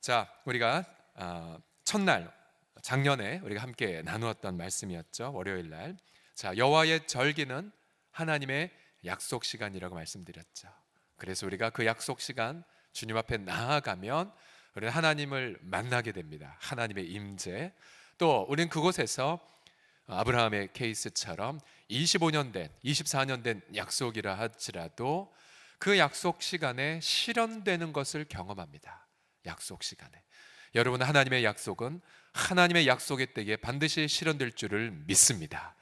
자, 우리가 첫날 작년에 우리가 함께 나누었던 말씀이었죠. 월요일 날. 자, 여호와의 절기는 하나님의 약속 시간이라고 말씀드렸죠. 그래서 우리가 그 약속 시간 주님 앞에 나아가면 우리는 하나님을 만나게 됩니다. 하나님의 임재. 또 우리는 그곳에서 아브라함의 케이스처럼 25년 된, 24년 된 약속이라 할지라도 그 약속 시간에 실현되는 것을 경험합니다. 약속 시간에. 여러분, 하나님의 약속은 하나님의 약속의 때에 반드시 실현될 줄을 믿습니다.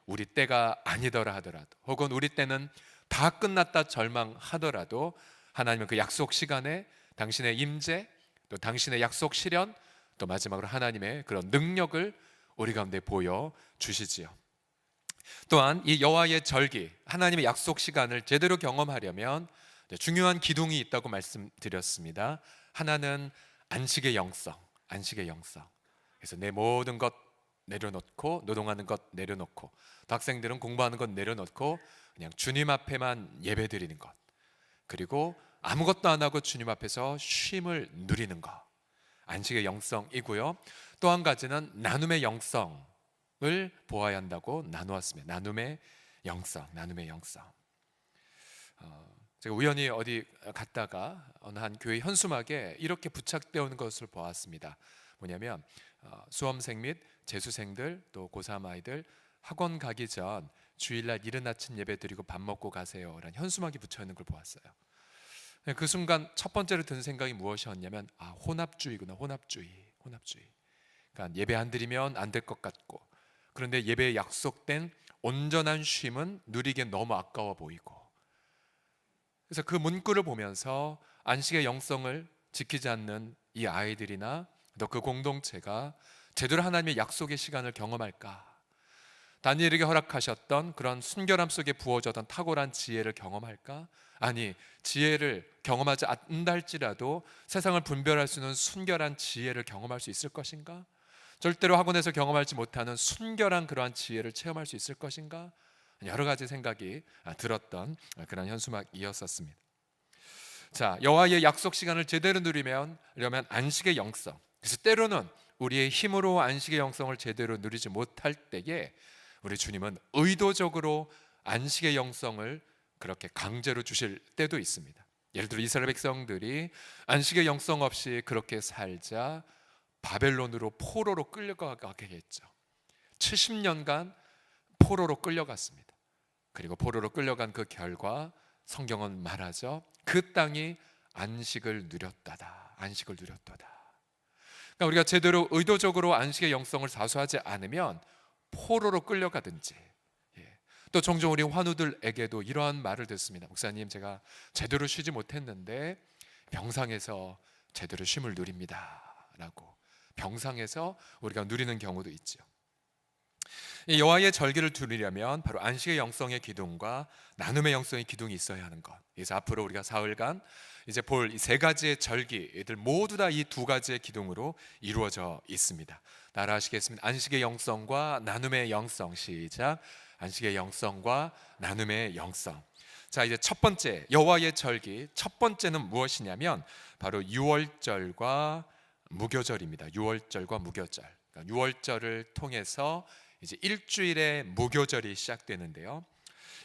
우리 때가 아니더라 하더라도, 혹은 우리 때는 다 끝났다 절망하더라도 하나님은 그 약속 시간에 당신의 임재, 또 당신의 약속 실현, 또 마지막으로 하나님의 그런 능력을 우리 가운데 보여 주시지요. 또한 이 여호와의 절기, 하나님의 약속 시간을 제대로 경험하려면 중요한 기둥이 있다고 말씀드렸습니다. 하나는 안식의 영성, 안식의 영성. 그래서 내 모든 것 내려놓고, 노동하는 것 내려놓고, 또 학생들은 공부하는 것 내려놓고 그냥 주님 앞에만 예배드리는 것, 그리고 아무것도 안 하고 주님 앞에서 쉼을 누리는 것, 안식의 영성이고요. 또 한 가지는 나눔의 영성을 보아야 한다고 나누었습니다. 나눔의 영성, 나눔의 영성. 제가 우연히 어디 갔다가 어느 한 교회 현수막에 이렇게 부착되어 있는 것을 보았습니다. 뭐냐면 수험생 및 재수생들, 또 고3 아이들 학원 가기 전 주일날 이른 아침 예배 드리고 밥 먹고 가세요 라는 현수막이 붙여 있는 걸 보았어요. 그 순간 첫 번째로 든 생각이 무엇이었냐면 혼합주의구나. 혼합주의. 그러니까 예배 안 드리면 안 될 것 같고, 그런데 예배에 약속된 온전한 쉼은 누리기엔 너무 아까워 보이고, 그래서 그 문구를 보면서 안식의 영성을 지키지 않는 이 아이들이나 또 그 공동체가 제대로 하나님의 약속의 시간을 경험할까? 다니엘에게 허락하셨던 그런 순결함 속에 부어졌던 탁월한 지혜를 경험할까? 아니, 지혜를 경험하지 않는다 할지라도 세상을 분별할 수 있는 순결한 지혜를 경험할 수 있을 것인가? 절대로 학원에서 경험하지 못하는 순결한 그러한 지혜를 체험할 수 있을 것인가? 여러 가지 생각이 들었던 그런 현수막이었었습니다. 자, 여호와의 약속 시간을 제대로 누리려면 안식의 영성. 그래서 때로는 우리의 힘으로 안식의 영성을 제대로 누리지 못할 때에 우리 주님은 의도적으로 안식의 영성을 그렇게 강제로 주실 때도 있습니다. 예를 들어 이스라엘 백성들이 안식의 영성 없이 그렇게 살자 바벨론으로 포로로 끌려가게 했죠. 70년간 포로로 끌려갔습니다. 그리고 포로로 끌려간 그 결과 성경은 말하죠. 그 땅이 안식을 누렸다다. 안식을 누렸도다. 그러니까 우리가 제대로 의도적으로 안식의 영성을 사수하지 않으면 포로로 끌려가든지, 또 종종 우리 환우들에게도 이러한 말을 듣습니다. 목사님, 제가 제대로 쉬지 못했는데 병상에서 제대로 쉼을 누립니다 라고. 병상에서 우리가 누리는 경우도 있죠. 이 여호와의 절기를 누리려면 바로 안식의 영성의 기둥과 나눔의 영성의 기둥이 있어야 하는 것. 그래서 앞으로 우리가 사흘간 이제 볼 이 세 가지의 절기들 모두 다 이 두 가지의 기둥으로 이루어져 있습니다. 따라 하시겠습니다. 안식의 영성과 나눔의 영성. 시작. 안식의 영성과 나눔의 영성. 자, 이제 첫 번째 여호와의 절기, 첫 번째는 무엇이냐면 바로 유월절과 무교절입니다. 유월절과 무교절. 그러니까 유월절을 통해서 이제 일주일의 무교절이 시작되는데요.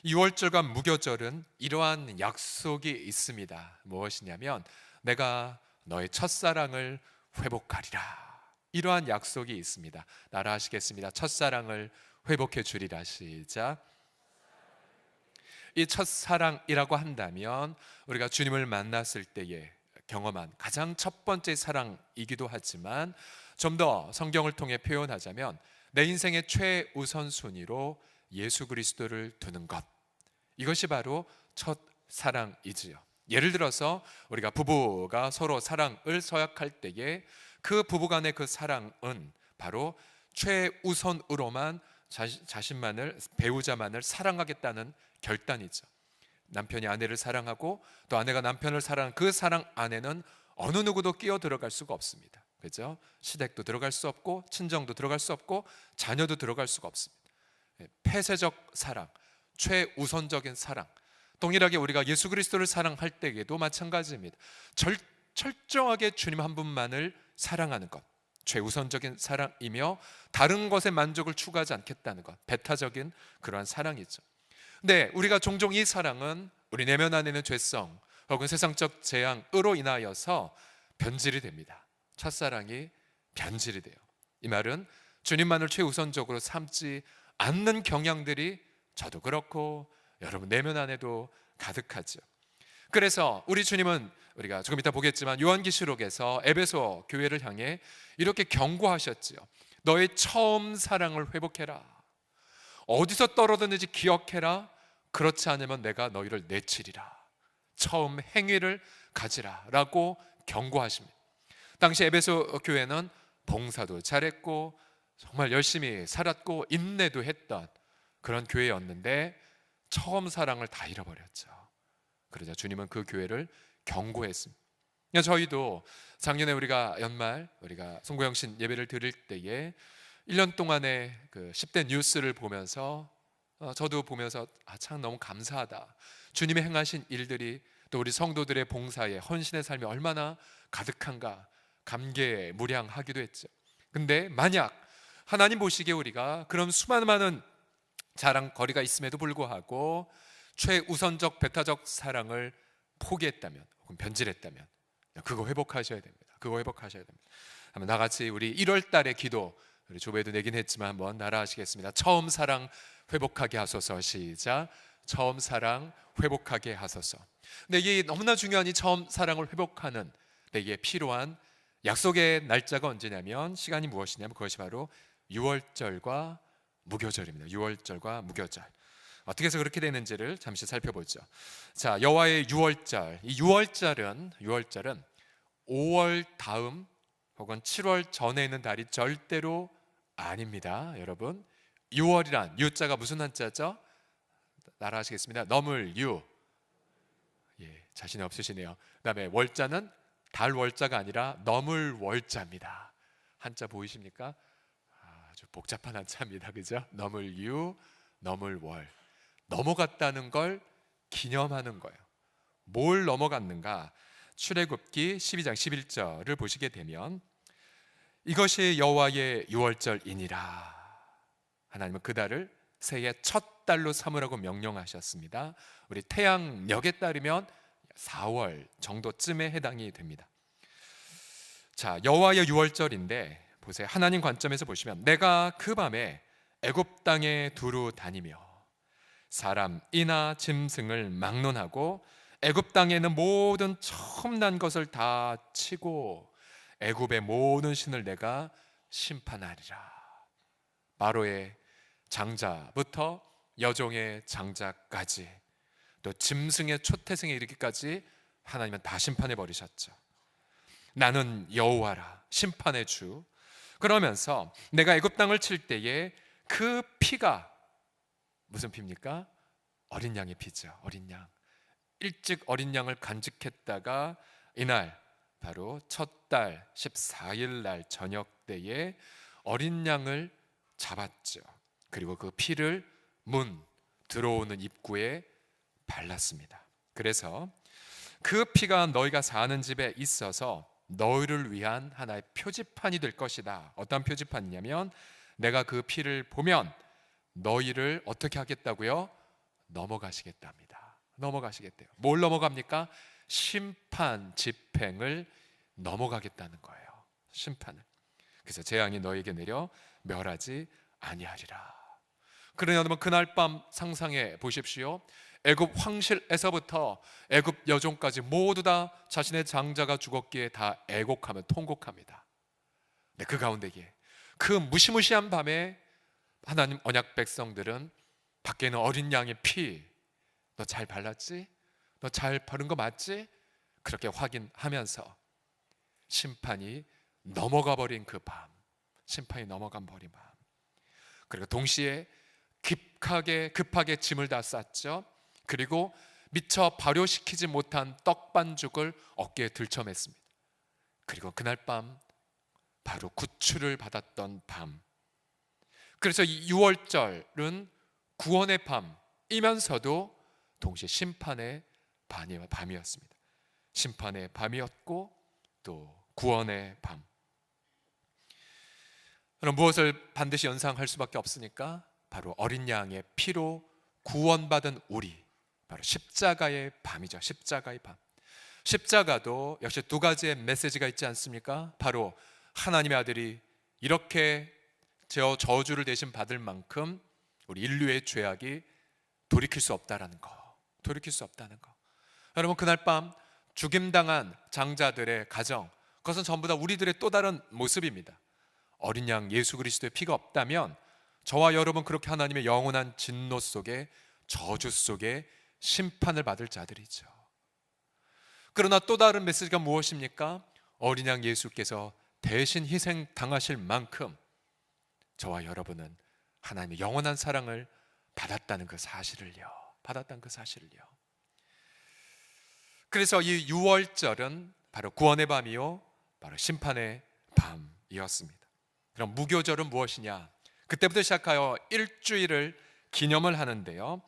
유월절과 무교절은 이러한 약속이 있습니다. 무엇이냐면 내가 너의 첫사랑을 회복하리라. 이러한 약속이 있습니다. 따라 하시겠습니다. 첫사랑을 회복해 주리라. 시작. 이 첫사랑이라고 한다면 우리가 주님을 만났을 때에 경험한 가장 첫 번째 사랑이기도 하지만, 좀 더 성경을 통해 표현하자면 내 인생의 최우선순위로 예수 그리스도를 두는 것, 이것이 바로 첫사랑이지요. 예를 들어서 우리가 부부가 서로 사랑을 서약할 때에 그 부부간의 그 사랑은 바로 최우선으로만 자신만을, 배우자만을 사랑하겠다는 결단이죠. 남편이 아내를 사랑하고 또 아내가 남편을 사랑하는 그 사랑 안에는 어느 누구도 끼어 들어갈 수가 없습니다. 그렇죠? 시댁도 들어갈 수 없고 친정도 들어갈 수 없고 자녀도 들어갈 수가 없습니다. 폐쇄적 사랑, 최우선적인 사랑. 동일하게 우리가 예수 그리스도를 사랑할 때에도 마찬가지입니다. 철저하게 주님 한 분만을 사랑하는 것, 최우선적인 사랑이며 다른 것에 만족을 추구하지 않겠다는 것, 배타적인 그러한 사랑이죠. 근데 우리가 종종 이 사랑은 우리 내면 안에 있는 죄성 혹은 세상적 재앙으로 인하여서 변질이 됩니다. 첫사랑이 변질이 돼요. 이 말은 주님만을 최우선적으로 삼지 않는 경향들이 저도 그렇고 여러분 내면 안에도 가득하죠. 그래서 우리 주님은 우리가 조금 이따 보겠지만 요한계시록에서 에베소 교회를 향해 이렇게 경고하셨지요. 너의 처음 사랑을 회복해라. 어디서 떨어졌는지 기억해라. 그렇지 않으면 내가 너희를 내치리라. 처음 행위를 가지라 라고 경고하십니다. 당시 에베소 교회는 봉사도 잘했고 정말 열심히 살았고 인내도 했던 그런 교회였는데 처음 사랑을 다 잃어버렸죠. 그러자 주님은 그 교회를 경고했습니다. 저희도 작년에 우리가 연말 우리가 송구영신 예배를 드릴 때에 1년 동안의 그 10대 뉴스를 보면서 저도 보면서 참 너무 감사하다. 주님이 행하신 일들이 또 우리 성도들의 봉사에 헌신의 삶이 얼마나 가득한가 감개에 무량하기도 했죠. 근데 만약 하나님 보시기에 우리가 그런 수많은 많은 자랑거리가 있음에도 불구하고 최우선적 배타적 사랑을 포기했다면 혹은 변질했다면 그거 회복하셔야 됩니다. 그거 회복하셔야 됩니다. 한번 나같이 우리 1월 달의 기도 우리 조배도 내긴 했지만 한번 따라하시겠습니다. 처음 사랑 회복하게 하소서. 시작. 처음 사랑 회복하게 하소서. 근데 이게 너무나 중요한 이 처음 사랑을 회복하는 내게 필요한 약속의 날짜가 언제냐면 시간이 무엇이냐면 그것이 바로 6월절과 무교절입니다. 6월절과 무교절. 어떻게 해서 그렇게 되는지를 잠시 살펴보죠. 자, 여호와의 6월절. 이 6월절은 5월 다음 혹은 7월 전에 있는 달이 절대로 아닙니다. 여러분 6월이란 유자가 무슨 한자죠? 따라하시겠습니다. 넘을 유. 자신이 없으시네요. 그 다음에 월자는 달 월자가 아니라 넘을 월자입니다. 한자 보이십니까? 아주 복잡한 한자입니다. 그죠? 넘을 유, 넘을 월. 넘어갔다는 걸 기념하는 거예요. 뭘 넘어갔는가? 출애굽기 12장 11절을 보시게 되면 이것이 여호와의 유월절이니라. 하나님은 그 달을 새해 첫 달로 삼으라고 명령하셨습니다. 우리 태양력에 따르면 4월 정도쯤에 해당이 됩니다. 자, 여호와의 유월절인데 보세요. 하나님 관점에서 보시면 내가 그 밤에 애굽 땅에 두루 다니며 사람이나 짐승을 막론하고 애굽 땅에 있는 모든 처음 난 것을 다 치고 애굽의 모든 신을 내가 심판하리라. 바로의 장자부터 여종의 장자까지 또 짐승의 초태생에 이르기까지 하나님은 다 심판해 버리셨죠. 나는 여호와라 심판의 주. 그러면서 내가 애굽 땅을 칠 때에 그 피가 무슨 피입니까? 어린 양의 피죠. 어린 양. 일찍 어린 양을 간직했다가 이날 바로 첫 달 14일 날 저녁 때에 어린 양을 잡았죠. 그리고 그 피를 문 들어오는 입구에 발랐습니다. 그래서 그 피가 너희가 사는 집에 있어서 너희를 위한 하나의 표지판이 될 것이다. 어떤 표지판이냐면 내가 그 피를 보면 너희를 어떻게 하겠다고요? 넘어가시겠답니다. 넘어가시겠대요. 뭘 넘어갑니까? 심판 집행을 넘어가겠다는 거예요. 심판을. 그래서 재앙이 너희에게 내려 멸하지 아니하리라. 그러나 여러분 그날 밤 상상해 보십시오. 애굽 황실에서부터 애굽 여종까지 모두 다 자신의 장자가 죽었기에 다 애곡하며 통곡합니다. 네, 그 가운데에 그 무시무시한 밤에 하나님 언약 백성들은 밖에 있는 어린 양의 피, 너 잘 발랐지? 너 잘 바른 거 맞지? 그렇게 확인하면서 심판이 넘어가 버린 그 밤, 심판이 넘어가 버린 밤. 그리고 동시에 급하게 짐을 다 쌌죠. 그리고 미처 발효시키지 못한 떡 반죽을 어깨에 들쳐맸습니다. 그리고 그날 밤 바로 구출을 받았던 밤. 그래서 이 6월절은 구원의 밤이면서도 동시에 심판의 밤이었습니다. 심판의 밤이었고 또 구원의 밤. 그럼 무엇을 반드시 연상할 수밖에 없으니까 바로 어린 양의 피로 구원받은 우리, 바로 십자가의 밤이죠. 십자가의 밤. 십자가도 역시 두 가지의 메시지가 있지 않습니까? 바로 하나님의 아들이 이렇게 저주를 대신 받을 만큼 우리 인류의 죄악이 돌이킬 수 없다라는 거, 돌이킬 수 없다는 거. 여러분, 그날 밤 죽임당한 장자들의 가정, 그것은 전부 다 우리들의 또 다른 모습입니다. 어린 양 예수 그리스도의 피가 없다면 저와 여러분 그렇게 하나님의 영원한 진노 속에, 저주 속에 심판을 받을 자들이죠. 그러나 또 다른 메시지가 무엇입니까? 어린 양 예수께서 대신 희생 당하실 만큼 저와 여러분은 하나님의 영원한 사랑을 받았다는 그 사실을요. 받았다는 그 사실을요. 그래서 이 6월절은 바로 구원의 밤이요, 바로 심판의 밤이었습니다. 그럼 무교절은 무엇이냐? 그때부터 시작하여 일주일을 기념을 하는데요.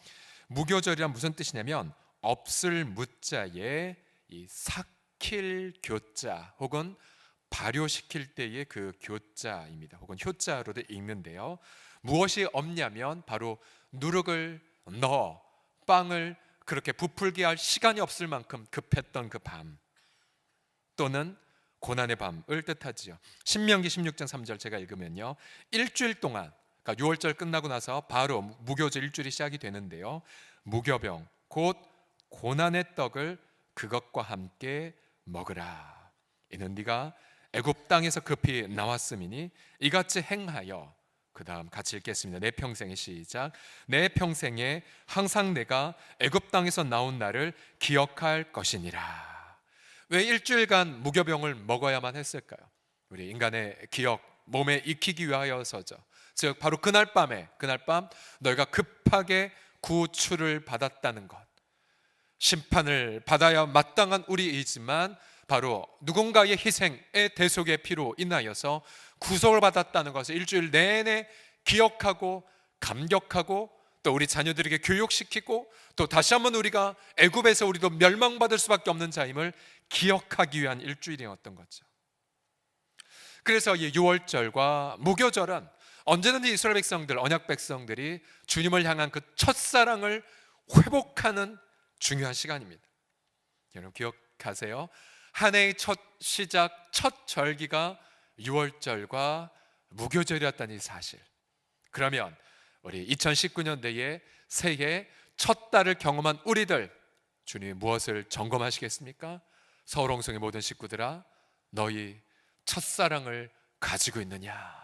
무교절이란 무슨 뜻이냐면 없을 무자에 이 삭힐 교자 혹은 발효시킬 때의 그 교자입니다. 혹은 효자로도 읽는데요. 무엇이 없냐면 바로 누룩을 넣어 빵을 그렇게 부풀게 할 시간이 없을 만큼 급했던 그 밤, 또는 고난의 밤을 뜻하지요. 신명기 16장 3절 제가 읽으면요, 일주일 동안, 그러니까 6월절 끝나고 나서 바로 무교절 일주일이 시작이 되는데요, 무교병 곧 고난의 떡을 그것과 함께 먹으라. 이는 네가 애굽 땅에서 급히 나왔음이니 이같이 행하여, 그 다음 같이 읽겠습니다. 내 평생의 시작. 내 평생에 항상 내가 애굽 땅에서 나온 날을 기억할 것이니라. 왜 일주일간 무교병을 먹어야만 했을까요? 우리 인간의 기억, 몸에 익히기 위하여서죠. 즉 바로 그날 밤 너희가 급하게 구출을 받았다는 것, 심판을 받아야 마땅한 우리이지만 바로 누군가의 희생의 대속의 피로 인하여서 구속을 받았다는 것을 일주일 내내 기억하고 감격하고, 또 우리 자녀들에게 교육시키고, 또 다시 한번 우리가 애굽에서 우리도 멸망받을 수밖에 없는 자임을 기억하기 위한 일주일이었던 거죠. 그래서 이 6월절과 무교절은 언제든지 이스라엘 백성들, 언약 백성들이 주님을 향한 그 첫사랑을 회복하는 중요한 시간입니다. 여러분 기억하세요? 한 해의 첫 시작, 첫 절기가 6월절과 무교절이었다는 이 사실. 그러면 우리 2019년대에 새해 첫 달을 경험한 우리들, 주님이 무엇을 점검하시겠습니까? 서울홍성의 모든 식구들아, 너희 첫사랑을 가지고 있느냐?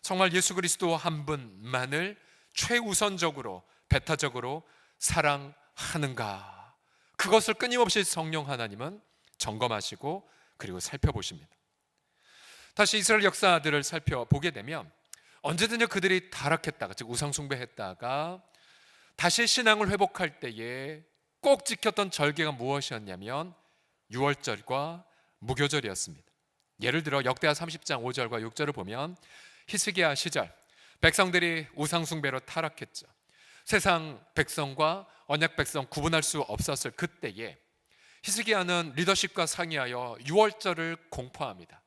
정말 예수 그리스도 한 분만을 최우선적으로, 배타적으로 사랑하는가? 그것을 끊임없이 성령 하나님은 점검하시고 그리고 살펴보십니다. 다시 이스라엘 역사들을 살펴보게 되면 언제든지 그들이 타락했다가, 즉 우상숭배했다가 다시 신앙을 회복할 때에 꼭 지켰던 절기가 무엇이었냐면 6월절과 무교절이었습니다. 예를 들어 역대하 30장 5절과 6절을 보면 히스기야 시절 백성들이 우상숭배로 타락했죠. 세상 백성과 언약 백성 구분할 수 없었을 그때에 히스기야는 리더십과 상의하여 6월절을 공포합니다.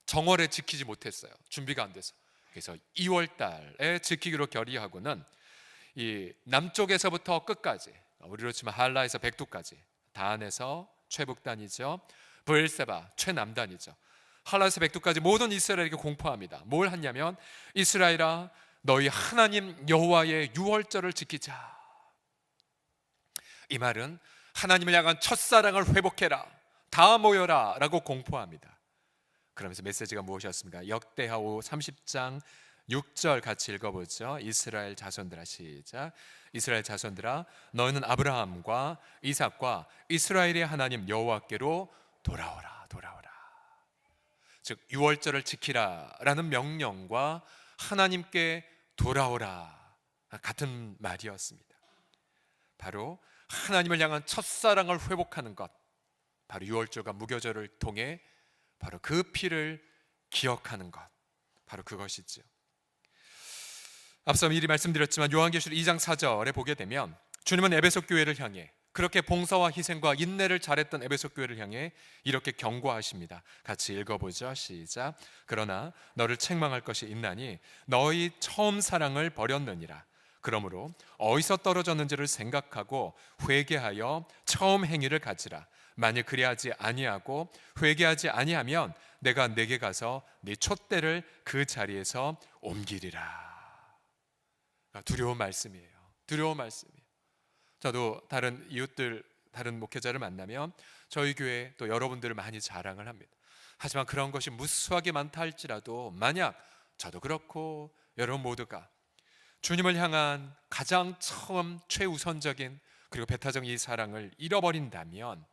정월에 지키지 못했어요. 준비가 안 돼서. 그래서 2월달에 지키기로 결의하고는 이 남쪽에서부터 끝까지, 우리로 치면 할라에서 백두까지, 다한에서 최북단이죠, 브엘세바 최남단이죠, 할라에서 백두까지 모든 이스라엘에게 공포합니다. 뭘 하냐면 이스라엘아, 너희 하나님 여호와의 6월절을 지키자. 이 말은 하나님을 향한 첫사랑을 회복해라, 다 모여라 라고 공포합니다. 그러면서 메시지가 무엇이었습니까? 역대하 30장 6절 같이 읽어보죠. 이스라엘 자손들아 시작. 이스라엘 자손들아, 너희는 아브라함과 이삭과 이스라엘의 하나님 여호와께로 돌아오라. 즉 6월절을 지키라 라는 명령과 하나님께 돌아오라 같은 말이었습니다. 바로 하나님을 향한 첫사랑을 회복하는 것, 바로 6월절과 무교절을 통해 바로 그 피를 기억하는 것, 바로 그것이죠. 앞서 미리 말씀드렸지만 요한계시록 2장 4절에 보게 되면 주님은 에베소 교회를 향해 그렇게 봉사와 희생과 인내를 잘했던 에베소 교회를 향해 이렇게 경고하십니다. 같이 읽어보죠. 시작. 그러나 너를 책망할 것이 있나니 너희 처음 사랑을 버렸느니라. 그러므로 어디서 떨어졌는지를 생각하고 회개하여 처음 행위를 가지라. 만일 그리하지 아니하고 회개하지 아니하면 내가 내게 가서 네 촛대를 그 자리에서 옮기리라. 두려운 말씀이에요. 두려운 말씀이에요. 저도 다른 이웃들, 다른 목회자를 만나면 저희 교회 또 여러분들을 많이 자랑을 합니다. 하지만 그런 것이 무수하게 많다 할지라도 만약 저도 그렇고 여러분 모두가 주님을 향한 가장 처음 최우선적인 그리고 배타적인 이 사랑을 잃어버린다면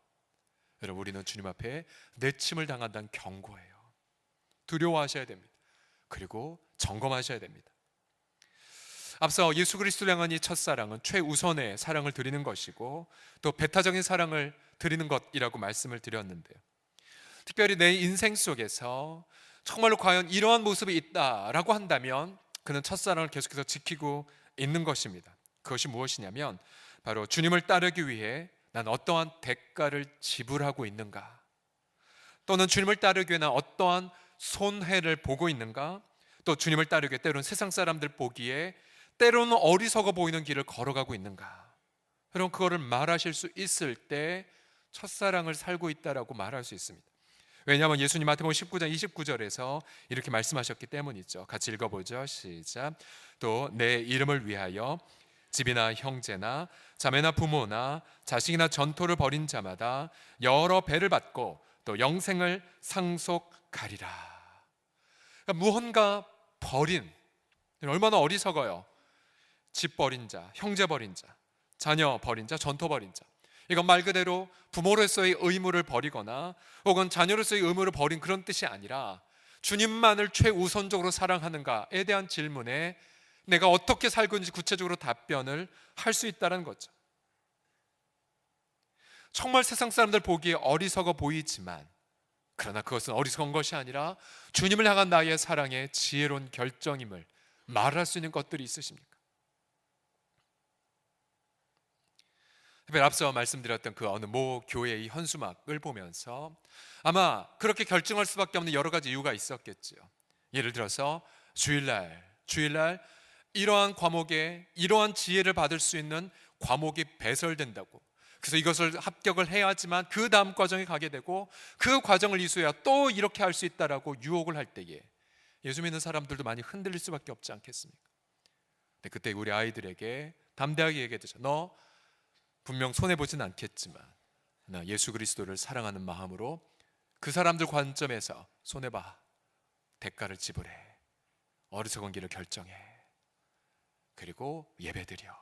여러분 우리는 주님 앞에 내침을 당한다는 경고예요. 두려워하셔야 됩니다. 그리고 점검하셔야 됩니다. 앞서 예수 그리스도를 향한 이 첫사랑은 최우선의 사랑을 드리는 것이고 또 배타적인 사랑을 드리는 것이라고 말씀을 드렸는데요. 특별히 내 인생 속에서 정말로 과연 이러한 모습이 있다라고 한다면 그는 첫사랑을 계속해서 지키고 있는 것입니다. 그것이 무엇이냐면 바로 주님을 따르기 위해 난 어떠한 대가를 지불하고 있는가, 또는 주님을 따르기 위해 난 어떠한 손해를 보고 있는가, 또 주님을 따르기 위해 때로는 세상 사람들 보기에 때로는 어리석어 보이는 길을 걸어가고 있는가. 여러분 그거를 말하실 수 있을 때 첫사랑을 살고 있다라고 말할 수 있습니다. 왜냐하면 예수님 마태복음 19장 29절에서 이렇게 말씀하셨기 때문이죠. 같이 읽어보죠. 시작. 또 내 이름을 위하여 집이나 형제나 자매나 부모나 자식이나 전토를 벌인 자마다 여러 배를 받고 또 영생을 상속하리라. 그러니까 무언가 버린, 얼마나 어리석어요. 집 버린 자, 형제 버린 자, 자녀 버린 자, 전토 버린 자. 이건 말 그대로 부모로서의 의무를 버리거나 혹은 자녀로서의 의무를 버린 그런 뜻이 아니라 주님만을 최우선적으로 사랑하는가에 대한 질문에 내가 어떻게 살고 있는지 구체적으로 답변을 할 수 있다는 거죠. 정말 세상 사람들 보기에 어리석어 보이지만 그러나 그것은 어리석은 것이 아니라 주님을 향한 나의 사랑의 지혜로운 결정임을 말할 수 있는 것들이 있으십니까? 특별히 앞서 말씀드렸던 그 어느 모 교회의 현수막을 보면서 아마 그렇게 결정할 수밖에 없는 여러 가지 이유가 있었겠죠. 예를 들어서 주일날 이러한 과목에 이러한 지혜를 받을 수 있는 과목이 배설된다고, 그래서 이것을 합격을 해야지만 그 다음 과정에 가게 되고 그 과정을 이수해야 또 이렇게 할 수 있다라고 유혹을 할 때에 예수 믿는 사람들도 많이 흔들릴 수밖에 없지 않겠습니까? 근데 그때 우리 아이들에게 담대하게 얘기해주죠. 너 분명 손해보진 않겠지만 나 예수 그리스도를 사랑하는 마음으로 그 사람들 관점에서 손해봐. 대가를 지불해. 어리석은 길을 결정해. 그리고 예배드려.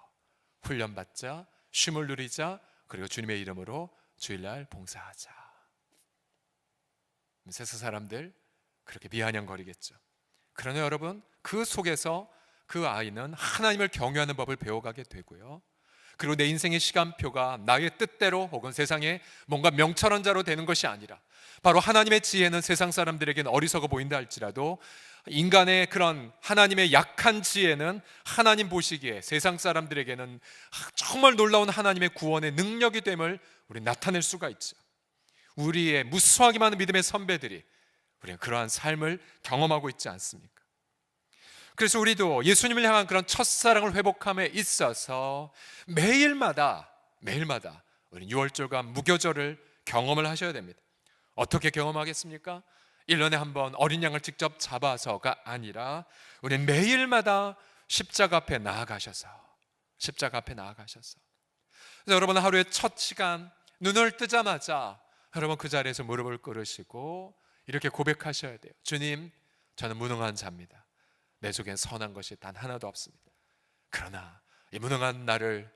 훈련받자. 쉼을 누리자. 그리고 주님의 이름으로 주일날 봉사하자. 세상 사람들 그렇게 비아냥거리겠죠. 그러나 여러분 그 속에서 그 아이는 하나님을 경외하는 법을 배워가게 되고요. 그리고 내 인생의 시간표가 나의 뜻대로 혹은 세상에 뭔가 명철한 자로 되는 것이 아니라 바로 하나님의 지혜는 세상 사람들에게는 어리석어 보인다 할지라도 인간의 그런 하나님의 약한 지혜는 하나님 보시기에 세상 사람들에게는 정말 놀라운 하나님의 구원의 능력이 됨을 우리 나타낼 수가 있죠. 우리의 무수하게 많은 믿음의 선배들이 우리는 그러한 삶을 경험하고 있지 않습니까? 그래서 우리도 예수님을 향한 그런 첫사랑을 회복함에 있어서 매일마다 우리 유월절과 무교절을 경험을 하셔야 됩니다. 어떻게 경험하겠습니까? 1년에 한 번 어린 양을 직접 잡아서가 아니라 우리는 매일마다 십자가 앞에 나아가셔서 그래서 여러분 하루의 첫 시간 눈을 뜨자마자 여러분 그 자리에서 무릎을 꿇으시고 이렇게 고백하셔야 돼요. 주님, 저는 무능한 자입니다. 내 속엔 선한 것이 단 하나도 없습니다. 그러나 이 무능한 나를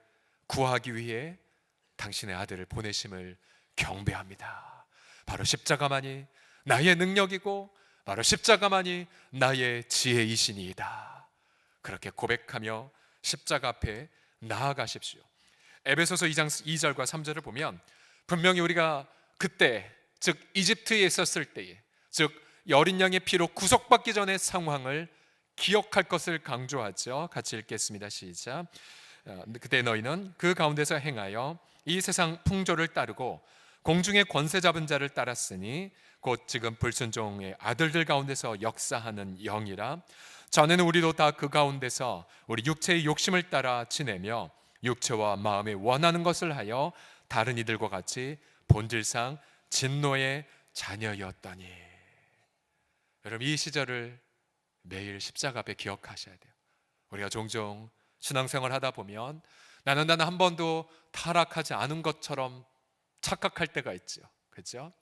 구하기 위해 당신의 아들을 보내심을 경배합니다. 바로 십자가만이 나의 능력이고 바로 십자가만이 나의 지혜이시니이다. 그렇게 고백하며 십자가 앞에 나아가십시오. 에베소서 2장 2절과 3절을 보면 분명히 우리가 그때 즉 이집트에 있었을 때에 즉 어린 양의 피로 구속받기 전의 상황을 기억할 것을 강조하죠. 같이 읽겠습니다. 시작. 그때 너희는 그 가운데서 행하여 이 세상 풍조를 따르고 공중의 권세 잡은 자를 따랐으니 곧 지금 불순종의 아들들 가운데서 역사하는 영이라. 전에는 우리도 다 그 가운데서 우리 육체의 욕심을 따라 지내며 육체와 마음에 원하는 것을 하여 다른 이들과 같이 본질상 진노의 자녀였더니. 여러분, 이 시절을 매일 십자가 앞에 기억하셔야 돼요. 우리가 종종 신앙생활 하다 보면 나는 한 번도 타락하지 않은 것처럼 착각할 때가 있죠. 그렇죠?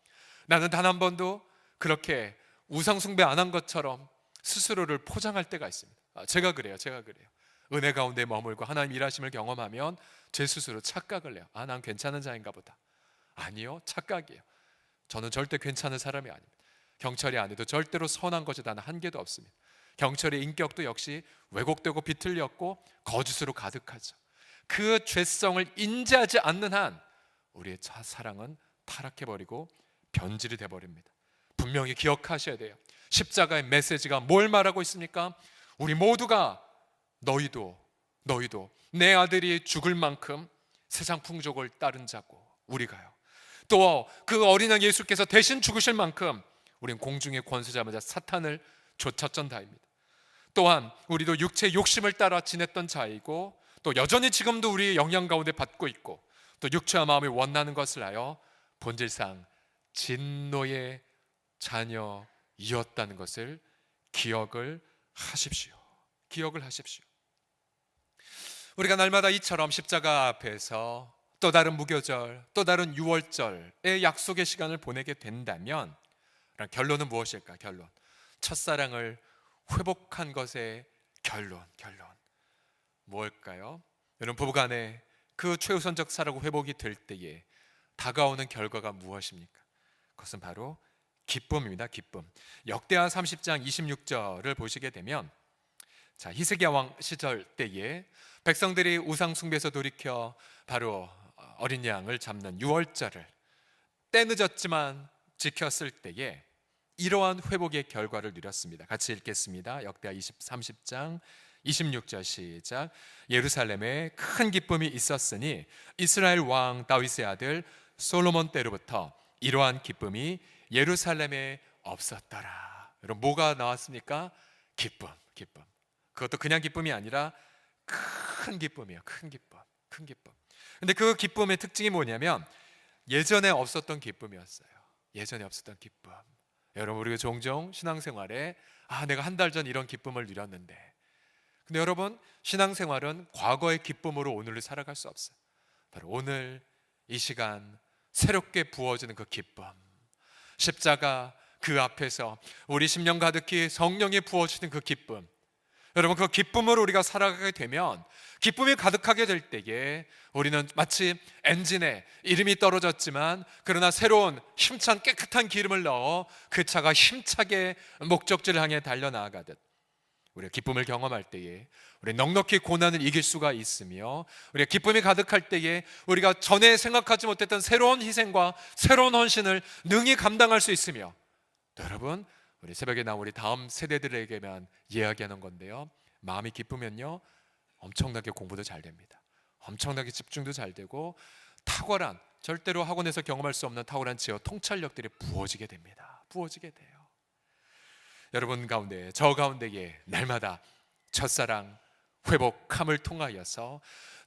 나는 단 한 번도 그렇게 우상 숭배 안 한 것처럼 스스로를 포장할 때가 있습니다. 제가 그래요. 은혜 가운데 머물고 하나님 일하심을 경험하면 제 스스로 착각을 해요. 난 괜찮은 자인가 보다. 아니요, 착각이에요. 저는 절대 괜찮은 사람이 아닙니다. 경철이 안 해도 절대로 선한 것이 단 한 개도 없습니다. 경철의 인격도 역시 왜곡되고 비틀렸고 거짓으로 가득하죠. 그 죄성을 인지하지 않는 한 우리의 사랑은 타락해버리고 변질이 돼버립니다. 분명히 기억하셔야 돼요. 십자가의 메시지가 뭘 말하고 있습니까? 우리 모두가 너희도 내 아들이 죽을 만큼 세상 풍족을 따른 자고 우리가요. 또 그 어린양 예수께서 대신 죽으실 만큼 우린 공중의 권세 잡은 자 사탄을 쫓았던 자입니다. 또한 우리도 육체의 욕심을 따라 지냈던 자이고 또 여전히 지금도 우리 영향 가운데 받고 있고 또 육체와 마음이 원하는 것을 하여 본질상 진노의 자녀이었다는 것을 기억을 하십시오. 우리가 날마다 이처럼 십자가 앞에서 또 다른 무교절, 또 다른 유월절의 약속의 시간을 보내게 된다면 결론은 무엇일까? 첫사랑을 회복한 것의 결론 뭘까요? 여러분, 부부간에 그 최우선적 사랑 회복이 될 때에 다가오는 결과가 무엇입니까? 그것은 바로 기쁨입니다. 기쁨. 역대하 30장 26절을 보시게 되면 히스기야 왕 시절 때에 백성들이 우상 숭배에서 돌이켜 바로 어린 양을 잡는 유월절을 때늦었지만 지켰을 때에 이러한 회복의 결과를 누렸습니다. 같이 읽겠습니다. 역대하 30장 26절 시작. 예루살렘에 큰 기쁨이 있었으니 이스라엘 왕 다윗의 아들 솔로몬 때로부터 이러한 기쁨이 예루살렘에 없었더라. 여러분, 뭐가 나왔습니까? 기쁨. 그것도 그냥 기쁨이 아니라 큰 기쁨이에요. 큰 기쁨. 근데 그 기쁨의 특징이 뭐냐면 예전에 없었던 기쁨이었어요. 여러분, 우리가 종종 신앙생활에 내가 한 달 전 이런 기쁨을 누렸는데, 근데 여러분, 신앙생활은 과거의 기쁨으로 오늘을 살아갈 수 없어요. 바로 오늘 이 시간 새롭게 부어지는 그 기쁨, 십자가 그 앞에서 우리 심령 가득히 성령이 부어주는 그 기쁨, 여러분, 그 기쁨으로 우리가 살아가게 되면, 기쁨이 가득하게 될 때에 우리는 마치 엔진에 이름이 떨어졌지만 그러나 새로운 힘찬 깨끗한 기름을 넣어 그 차가 힘차게 목적지를 향해 달려나가듯 우리가 기쁨을 경험할 때에 우리 넉넉히 고난을 이길 수가 있으며, 우리가 기쁨이 가득할 때에 우리가 전에 생각하지 못했던 새로운 희생과 새로운 헌신을 능히 감당할 수 있으며, 여러분, 우리 새벽에 나온 우리 다음 세대들에게만 이야기하는 건데요, 마음이 기쁘면요 엄청나게 공부도 잘 됩니다. 엄청나게 집중도 잘 되고 탁월한, 절대로 학원에서 경험할 수 없는 탁월한 지혜와 통찰력들이 부어지게 됩니다. 부어지게 돼요. 여러분 가운데, 저 가운데에 날마다 첫사랑 회복함을 통하여서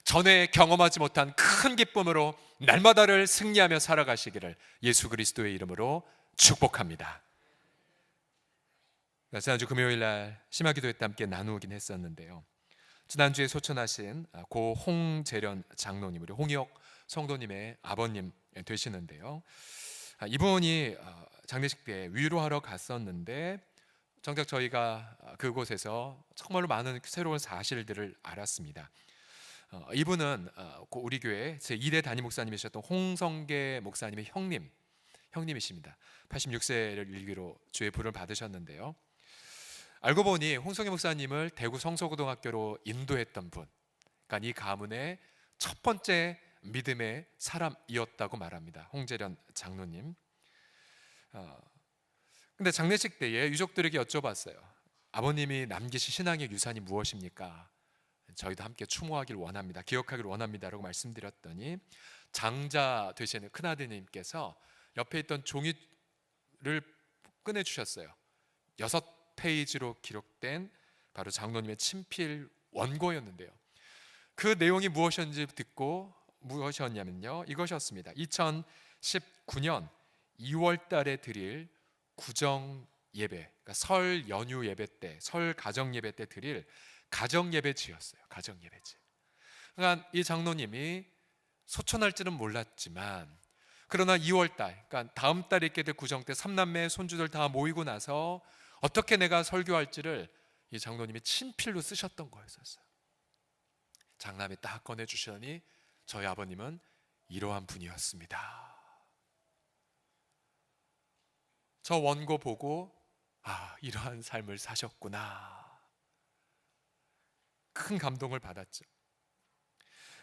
전에 경험하지 못한 큰 기쁨으로 날마다를 승리하며 살아가시기를 예수 그리스도의 이름으로 축복합니다. 지난주 금요일날 심야기도회 때 함께 나누긴 했었는데요, 지난주에 소천하신 고 홍재련 장로님, 우리 홍희옥 성도님의 아버님 되시는데요, 이분이 장례식 때 위로하러 갔었는데 정작 저희가 그곳에서 정말로 많은 새로운 사실들을 알았습니다. 이분은 우리 교회 제2대 담임 목사님이셨던 홍성계 목사님의 형님이십니다. 86세를 일기로 주의 부름을 받으셨는데요, 알고 보니 홍성계 목사님을 대구 성서고등학교로 인도했던 분, 그러니까 이 가문의 첫 번째 믿음의 사람이었다고 말합니다. 홍재련 장로님. 근데 장례식 때에 유족들에게 여쭤봤어요. 아버님이 남기신 신앙의 유산이 무엇입니까? 저희도 함께 추모하길 원합니다. 기억하길 원합니다라고 말씀드렸더니 장자 되시는 큰아드님께서 옆에 있던 종이를 꺼내주셨어요. 6페이지로 기록된 바로 장로님의 친필 원고였는데요. 그 내용이 무엇이었는지 듣고 무엇이었냐면요, 이것이었습니다. 2019년 2월 달에 드릴 구정 예배, 그러니까 설 연휴 예배 때, 설 가정 예배 때 드릴 가정 예배지였어요. 가정 예배지. 그러니까 이 장로님이 소천할지는 몰랐지만, 그러나 2월 달, 그러니까 다음 달에 있게 될 구정 때 3남매 손주들 다 모이고 나서 어떻게 내가 설교할지를 이 장로님이 친필로 쓰셨던 거였었어요. 장남이 딱 꺼내주시더니 저희 아버님은 이러한 분이었습니다. 저 원고 보고 이러한 삶을 사셨구나, 큰 감동을 받았죠.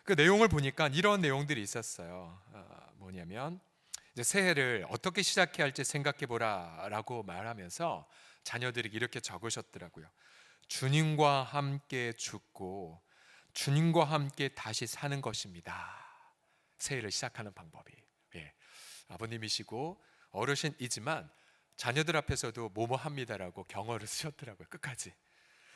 그 내용을 보니까 이런 내용들이 있었어요. 뭐냐면 이제 새해를 어떻게 시작해야 할지 생각해보라 라고 말하면서 자녀들에게 이렇게 적으셨더라고요. 주님과 함께 죽고 주님과 함께 다시 사는 것입니다. 새해를 시작하는 방법이. 아버님이시고 어르신이지만 자녀들 앞에서도 뭐뭐 합니다라고 경어를 쓰셨더라고요. 끝까지.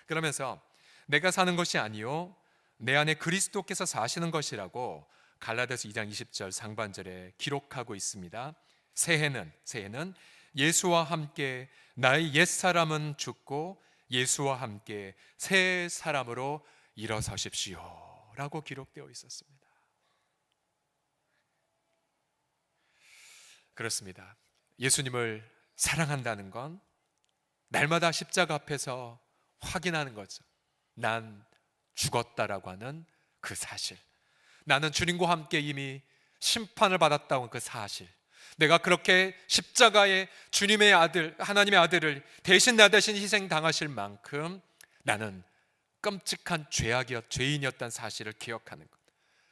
그러면서 내가 사는 것이 아니요 내 안에 그리스도께서 사시는 것이라고 갈라디아서 2장 20절 상반절에 기록하고 있습니다. 새해는 예수와 함께 나의 옛사람은 죽고 예수와 함께 새 사람으로 일어서십시오 라고 기록되어 있었습니다. 그렇습니다. 예수님을 사랑한다는 건 날마다 십자가 앞에서 확인하는 거죠. 난 죽었다라고 하는 그 사실, 나는 주님과 함께 이미 심판을 받았다고 하는 그 사실, 내가 그렇게 십자가에 주님의 아들, 하나님의 아들을 대신 나 대신 희생당하실 만큼 나는 끔찍한 죄인이었다는 사실을 기억하는 것.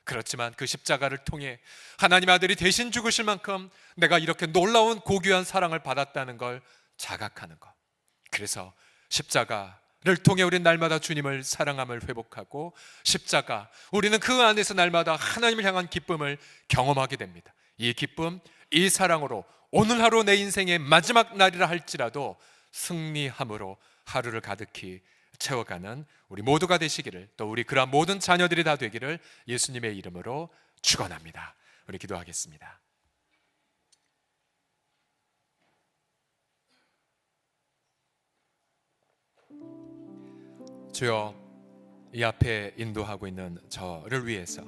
그렇지만 그 십자가를 통해 하나님의 아들이 대신 죽으실 만큼 내가 이렇게 놀라운 고귀한 사랑을 받았다는 걸 자각하는 것. 그래서 십자가를 통해 우리는 날마다 주님을 사랑함을 회복하고, 십자가, 우리는 그 안에서 날마다 하나님을 향한 기쁨을 경험하게 됩니다. 이 기쁨, 이 사랑으로 오늘 하루 내 인생의 마지막 날이라 할지라도 승리함으로 하루를 가득히 채워가는 우리 모두가 되시기를, 또 우리 그러한 모든 자녀들이 다 되기를 예수님의 이름으로 축원합니다. 우리 기도하겠습니다. 주여, 이 앞에 인도하고 있는 저를 위해서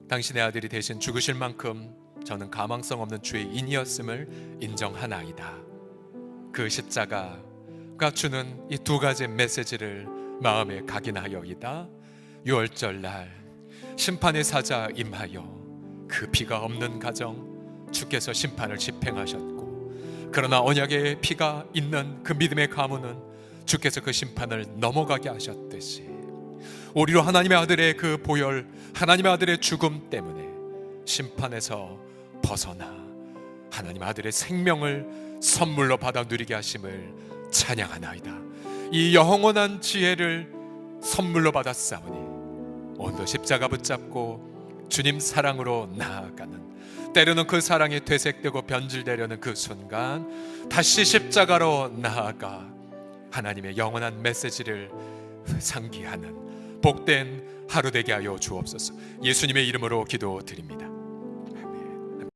당신의 아들이 대신 죽으실 만큼 저는 가망성 없는 죄인이었음을 인정하나이다. 그 십자가가 주는 이 두 가지 메시지를 마음에 각인하여이다. 유월절날 심판의 사자 임하여 그 피가 없는 가정 주께서 심판을 집행하셨고, 그러나 언약의 피가 있는 그 믿음의 가문은 주께서 그 심판을 넘어가게 하셨듯이 우리로 하나님의 아들의 그 보혈, 하나님의 아들의 죽음 때문에 심판에서 벗어나 하나님 아들의 생명을 선물로 받아 누리게 하심을 찬양하나이다. 이 영원한 지혜를 선물로 받았사오니 오늘도 십자가 붙잡고 주님 사랑으로 나아가는, 때로는 그 사랑이 되새되고 변질되려는 그 순간 다시 십자가로 나아가 하나님의 영원한 메시지를 상기하는 복된 하루 되게 하여 주옵소서. 예수님의 이름으로 기도드립니다.